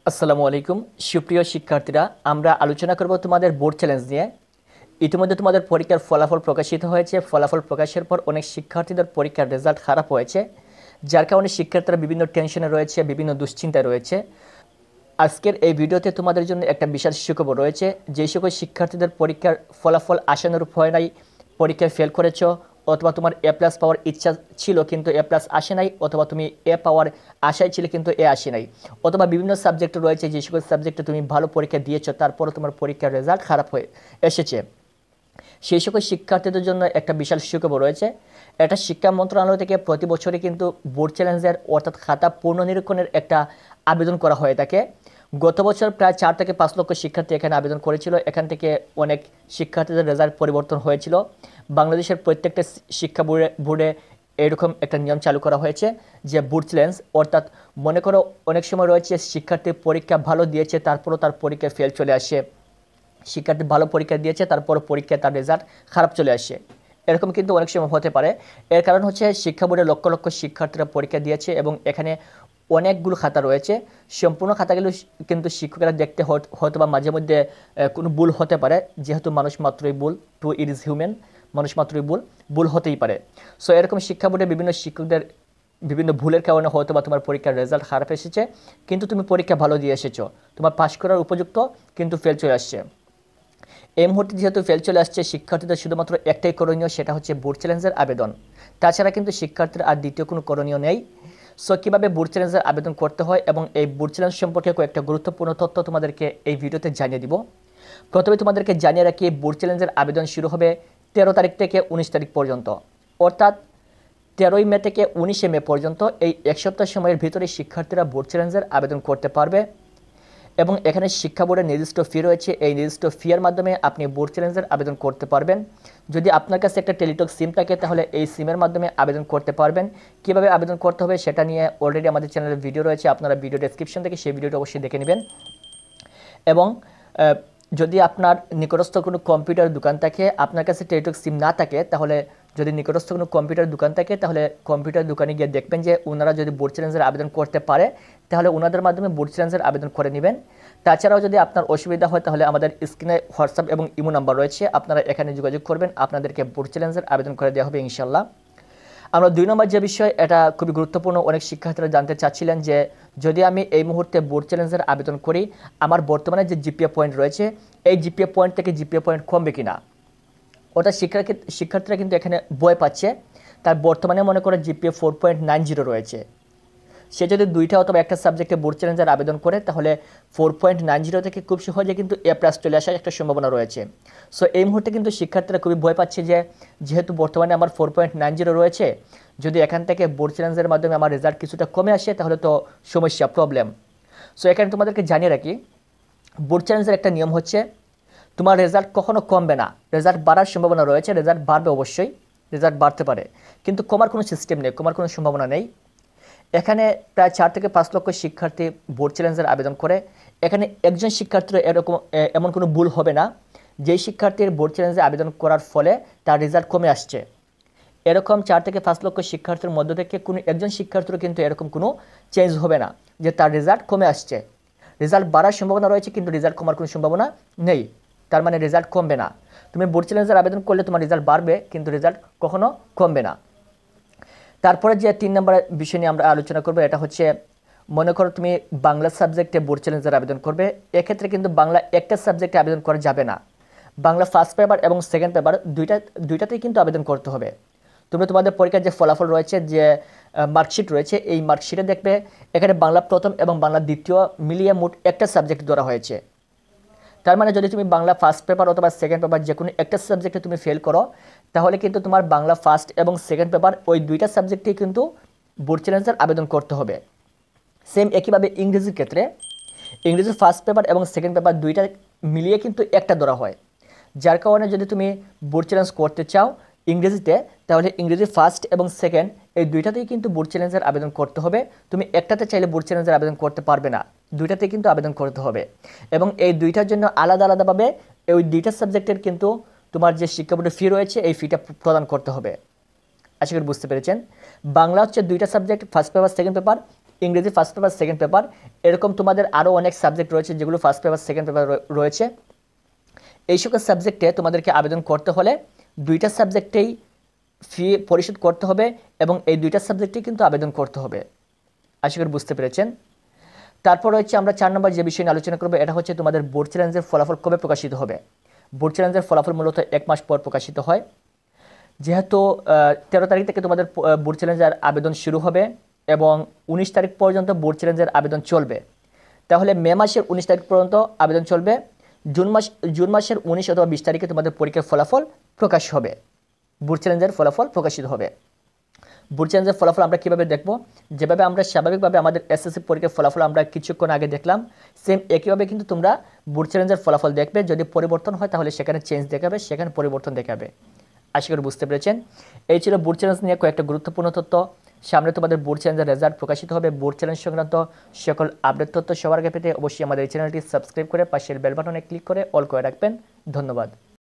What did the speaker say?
আসসালামু আলাইকুম সুপ্রিয় শিক্ষার্থীরা, আমরা আলোচনা করব তোমাদের বোর্ড চ্যালেঞ্জ নিয়ে। ইতিমধ্যে তোমাদের পরীক্ষার ফলাফল প্রকাশিত হয়েছে। ফলাফল প্রকাশের পর অনেক শিক্ষার্থীদের পরীক্ষার রেজাল্ট খারাপ হয়েছে, যার কারণে শিক্ষার্থীরা বিভিন্ন টেনশনে রয়েছে, বিভিন্ন দুশ্চিন্তায় রয়েছে। আজকের এই ভিডিওতে তোমাদের জন্য একটা বিশাল সুখবর রয়েছে। যে সকল শিক্ষার্থীদের পরীক্ষার ফলাফল আশানুরূপ হয় নাই, পরীক্ষায় ফেল করেছ, অথবা তোমার এ প্লাস পাওয়ার ইচ্ছা ছিল কিন্তু এ প্লাস আসে নাই, অথবা তুমি এ পাওয়ার আশায় ছিলে কিন্তু এ আসে নাই, অথবা বিভিন্ন সাবজেক্ট রয়েছে যে সকল সাবজেক্টে তুমি ভালো পরীক্ষা দিয়েছো তারপরে তোমার পরীক্ষার রেজাল্ট খারাপ হয়ে এসেছে, সেই সকল শিক্ষার্থীদের জন্য একটা বিশাল সুখবর রয়েছে। এটা শিক্ষা মন্ত্রণালয় থেকে প্রতি বছরই কিন্তু বোর্ড চ্যালেঞ্জের অর্থাৎ খাতা পুনর্নিরীক্ষণের একটা আবেদন করা হয়ে থাকে। গত বছর প্রায় 4 থেকে 5 লক্ষ শিক্ষার্থী এখানে আবেদন করেছিল। এখান থেকে অনেক শিক্ষার্থীদের রেজাল্ট পরিবর্তন হয়েছিল। বাংলাদেশের প্রত্যেকটা শিক্ষা বোর্ডে এরকম একটা নিয়ম চালু করা হয়েছে যে বোর্ড চ্যালেঞ্জ, অর্থাৎ মনে করো অনেক সময় রয়েছে শিক্ষার্থী পরীক্ষা ভালো দিয়েছে তারপরও তার পরীক্ষায় ফেল চলে আসে, শিক্ষার্থী ভালো পরীক্ষা দিয়েছে তারপর পরীক্ষায় তার রেজাল্ট খারাপ চলে আসে, এরকম কিন্তু অনেক সময় হতে পারে। এর কারণ হচ্ছে শিক্ষা বোর্ডে লক্ষ লক্ষ শিক্ষার্থীরা পরীক্ষা দিয়েছে এবং এখানে অনেকগুলো খাতা রয়েছে। সম্পূর্ণ খাতাগুলো কিন্তু শিক্ষকেরা দেখতে হয়তো বা মাঝে মধ্যে কোনো ভুল হতে পারে, যেহেতু মানুষ মাত্রই ভুল, টু ইট ইজ হিউম্যান, মানুষ মাত্রই ভুল হতেই পারে। সো এরকম শিক্ষা বোর্ডে বিভিন্ন শিক্ষকদের বিভিন্ন ভুলের কারণে হয়তো বা তোমার পরীক্ষার রেজাল্ট খারাপ এসেছে, কিন্তু তুমি পরীক্ষা ভালো দিয়ে এসেছো, তোমার পাশ করার উপযুক্ত, কিন্তু ফেল চলে আসছে। এই মুহূর্তে যেহেতু ফেল চলে আসছে, শিক্ষার্থীদের শুধুমাত্র একটাই করণীয়, সেটা হচ্ছে বোর্ড চ্যালেঞ্জের আবেদন। তাছাড়া কিন্তু শিক্ষার্থীর আর দ্বিতীয় কোনো করণীয় নেই। সো কীভাবে বোর্ড চ্যালেঞ্জের আবেদন করতে হয় এবং এই বোর্ড চ্যালেঞ্জ সম্পর্কে কয়েকটা গুরুত্বপূর্ণ তথ্য তোমাদেরকে এই ভিডিওতে জানিয়ে দিব। প্রথমে তোমাদেরকে জানিয়ে রাখি, বোর্ড চ্যালেঞ্জের আবেদন শুরু হবে 13 তারিখ থেকে 19 তারিখ পর্যন্ত, অর্থাৎ 13ই মে থেকে 19শে মে পর্যন্ত এই এক সপ্তাহ সময়ের ভিতরে শিক্ষার্থীরা বোর্ড চ্যালেঞ্জের আবেদন করতে পারবে। এবং এখানে শিক্ষা বোর্ডের নির্দিষ্ট ফি রয়েছে, এই নির্দিষ্ট ফিয়ের মাধ্যমে আপনি বোর্ড চ্যালেঞ্জের আবেদন করতে পারবেন। যদি আপনার কাছে একটা টেলিটক সিম থাকে তাহলে এই সিমের মাধ্যমে আবেদন করতে পারবেন। কীভাবে আবেদন করতে হবে সেটা নিয়ে অলরেডি আমাদের চ্যানেলে ভিডিও রয়েছে, আপনারা ভিডিও ডেসক্রিপশন থেকে সেই ভিডিওটা অবশ্যই দেখে নেবেন। এবং যদি আপনার নিকটস্থ কোনো কম্পিউটার দোকান থাকে, আপনার কাছে টেলিটক সিম না থাকে, তাহলে যদি নিকটস্থ কোনো কম্পিউটার দোকান থাকে তাহলে কম্পিউটার দোকানে গিয়ে দেখবেন যে ওনারা যদি বোর্ড চ্যালেঞ্জের আবেদন করতে পারে তাহলে ওনাদের মাধ্যমে বোর্ড চ্যালেঞ্জের আবেদন করে নেবেন। তাছাড়াও যদি আপনার অসুবিধা হয় তাহলে আমাদের স্ক্রিনে হোয়াটসঅ্যাপ এবং ইমো নাম্বার রয়েছে, আপনারা এখানে যোগাযোগ করবেন, আপনাদেরকে বোর্ড চ্যালেঞ্জের আবেদন করে দেওয়া হবে ইনশাল্লাহ। আমরা 2 নম্বর যে বিষয়, এটা খুবই গুরুত্বপূর্ণ, অনেক শিক্ষার্থীরা জানতে চাচ্ছিলেন যে যদি আমি এই মুহূর্তে বোর্ড চ্যালেঞ্জের আবেদন করি, আমার বর্তমানে যে জিপিএ পয়েন্ট রয়েছে এই জিপিএ পয়েন্ট থেকে জিপিএ পয়েন্ট কমবে কিনা। ওটা শিক্ষার্থীরা কিন্তু এখানে ভয় পাচ্ছে। তার বর্তমানে মনে করে জিপিএ 4.90 রয়েছে, সে যদি 2টা অথবা একটা সাবজেক্টে বোর্ড চ্যালেঞ্জের আবেদন করে তাহলে 4.90 থেকে খুব সহজে কিন্তু এ প্লাস চলে আসার একটা সম্ভাবনা রয়েছে। সো এই মুহূর্তে কিন্তু শিক্ষার্থীরা খুবই ভয় পাচ্ছে যে যেহেতু বর্তমানে আমার 4.90 রয়েছে, যদি এখান থেকে বোর্ড চ্যালেঞ্জের মাধ্যমে আমার রেজাল্ট কিছুটা কমে আসে তাহলে তো সমস্যা, প্রবলেম। সো এখানে তোমাদেরকে জানিয়ে রাখি, বোর্ড চ্যালেঞ্জের একটা নিয়ম হচ্ছে তোমার রেজাল্ট কখনো কমবে না, রেজাল্ট বাড়ার সম্ভাবনা রয়েছে, রেজাল্ট বাড়বে অবশ্যই, রেজাল্ট বাড়তে পারে, কিন্তু কমার কোনো সিস্টেম নেই, কমার কোনো সম্ভাবনা নেই। এখানে প্রায় 4 থেকে 5 লক্ষ শিক্ষার্থী বোর্ড চ্যালেঞ্জের আবেদন করে। এখানে একজন শিক্ষার্থীর এমন কোনো ভুল হবে না যেই শিক্ষার্থীর বোর্ড চ্যালেঞ্জে আবেদন করার ফলে তার রেজাল্ট কমে আসছে। এরকম 4 থেকে 5 লক্ষ শিক্ষার্থীর মধ্য থেকে কোনো একজন শিক্ষার্থীরও কিন্তু এরকম কোনো চেঞ্জ হবে না যে তার রেজাল্ট কমে আসছে। রেজাল্ট বাড়ার সম্ভাবনা রয়েছে কিন্তু রেজাল্ট কমার কোনো সম্ভাবনা নেই, তার মানে রেজাল্ট কমবে না। তুমি বোর্ড চ্যালেঞ্জের আবেদন করলে তোমার রেজাল্ট বাড়বে কিন্তু রেজাল্ট কখনো কমবে না। তারপরে যে 3 নম্বর বিষয় নিয়ে আমরা আলোচনা করবো, এটা হচ্ছে মনে করো তুমি বাংলা সাবজেক্টে বোর্ড চ্যালেঞ্জের আবেদন করবে, এক্ষেত্রে কিন্তু বাংলা একটা সাবজেক্টে আবেদন করা যাবে না, বাংলা ফার্স্ট পেপার এবং সেকেন্ড পেপার দুইটাতেই কিন্তু আবেদন করতে হবে। তুমি তোমাদের পরীক্ষার যে ফলাফল রয়েছে, যে মার্কশিট রয়েছে, এই মার্কশিটে দেখবে এখানে বাংলা প্রথম এবং বাংলা দ্বিতীয় মিলিয়ে মোট একটা সাবজেক্ট ধরা হয়েছে। তার মানে যদি তুমি বাংলা ফার্স্ট পেপার অথবা সেকেন্ড পেপার যে কোনো একটা সাবজেক্টে তুমি ফেল করো, তাহলে কিন্তু তোমার বাংলা ফার্স্ট এবং সেকেন্ড পেপার ওই দুইটা সাবজেক্টেই কিন্তু বোর্ড চ্যালেঞ্জের আবেদন করতে হবে। সেম একইভাবে ইংরেজির ক্ষেত্রে ইংরেজির ফার্স্ট পেপার এবং সেকেন্ড পেপার দুইটা মিলিয়ে কিন্তু একটা ধরা হয়, যার কারণে যদি তুমি বোর্ড চ্যালেঞ্জ করতে চাও ইংরেজিতে, তাহলে ইংরেজি ফার্স্ট এবং সেকেন্ড এই দুইটাতেই কিন্তু বোর্ড চ্যালেঞ্জের আবেদন করতে হবে। তুমি একটাতে চাইলে বোর্ড চ্যালেঞ্জের আবেদন করতে পারবে না, দুইটাতেই কিন্তু আবেদন করতে হবে। এবং এই দুইটার জন্য আলাদা আলাদাভাবে ওই দুইটা সাবজেক্টের কিন্তু তোমার যে শিক্ষা বোর্ডের ফি রয়েছে এই ফিটা প্রদান করতে হবে। আশা করি বুঝতে পেরেছেন। বাংলা হচ্ছে দুইটা subject, first paper second paper, ইংরেজি ফার্স্ট পেপার সেকেন্ড পেপার, এরকম তোমাদের আরও অনেক সাবজেক্ট রয়েছে যেগুলো ফার্স্ট পেপার সেকেন্ড পেপার রয়েছে। এই সকল সাবজেক্টে তোমাদেরকে আবেদন করতে হলে 2টা সাবজেক্টেই ফি পরিশোধ করতে হবে এবং এই 2টা সাবজেক্টেই কিন্তু আবেদন করতে হবে। আশা করি বুঝতে পেরেছেন। তারপর হচ্ছে আমরা 4 নম্বর যে বিষয় নিয়ে আলোচনা করবো, এটা হচ্ছে তোমাদের বোর্ড চ্যালেঞ্জের ফলাফল কবে প্রকাশিত হবে। বোর্ড চ্যালেঞ্জের ফলাফল মূলত 1 মাস পর প্রকাশিত হয়। যেহেতু 13 তারিখ থেকে তোমাদের বোর্ড চ্যালেঞ্জের আবেদন শুরু হবে এবং 19 তারিখ পর্যন্ত বোর্ড চ্যালেঞ্জের আবেদন চলবে, তাহলে মে মাসের 19 তারিখ পর্যন্ত আবেদন চলবে। জুন মাসের 19 অথবা 20 তারিখে তোমাদের পরীক্ষার ফলাফল প্রকাশ হবে, বোর্ড চ্যালেঞ্জের ফলাফল প্রকাশিত হবে। বোর্ড চ্যালেঞ্জের ফলাফল আমরা কীভাবে দেখব, যেভাবে আমরা স্বাভাবিকভাবে আমাদের এসএসসি পরীক্ষার ফলাফল আমরা কিছুক্ষণ আগে দেখলাম, সেম একইভাবে কিন্তু তোমরা বোর্ড চ্যালেঞ্জের ফলাফল দেখবে। যদি পরিবর্তন হয় তাহলে সেখানে চেঞ্জ দেখাবে, সেখানে পরিবর্তন দেখাবে। আশা করি বুঝতে পেরেছেন। এই ছিল বোর্ড চ্যালেঞ্জ নিয়ে কয়েকটা গুরুত্বপূর্ণ তথ্য। সামনে তোমাদের বোর্ড চ্যালেঞ্জের রেজাল্ট প্রকাশিত হবে। বোর্ড চ্যালেঞ্জ সংক্রান্ত সকল আপডেট তথ্য সবার আগে পেতে অবশ্যই আমাদের এই চ্যানেলটি সাবস্ক্রাইব করে পাশের বেল বাটনে ক্লিক করে অল করে রাখবেন। ধন্যবাদ।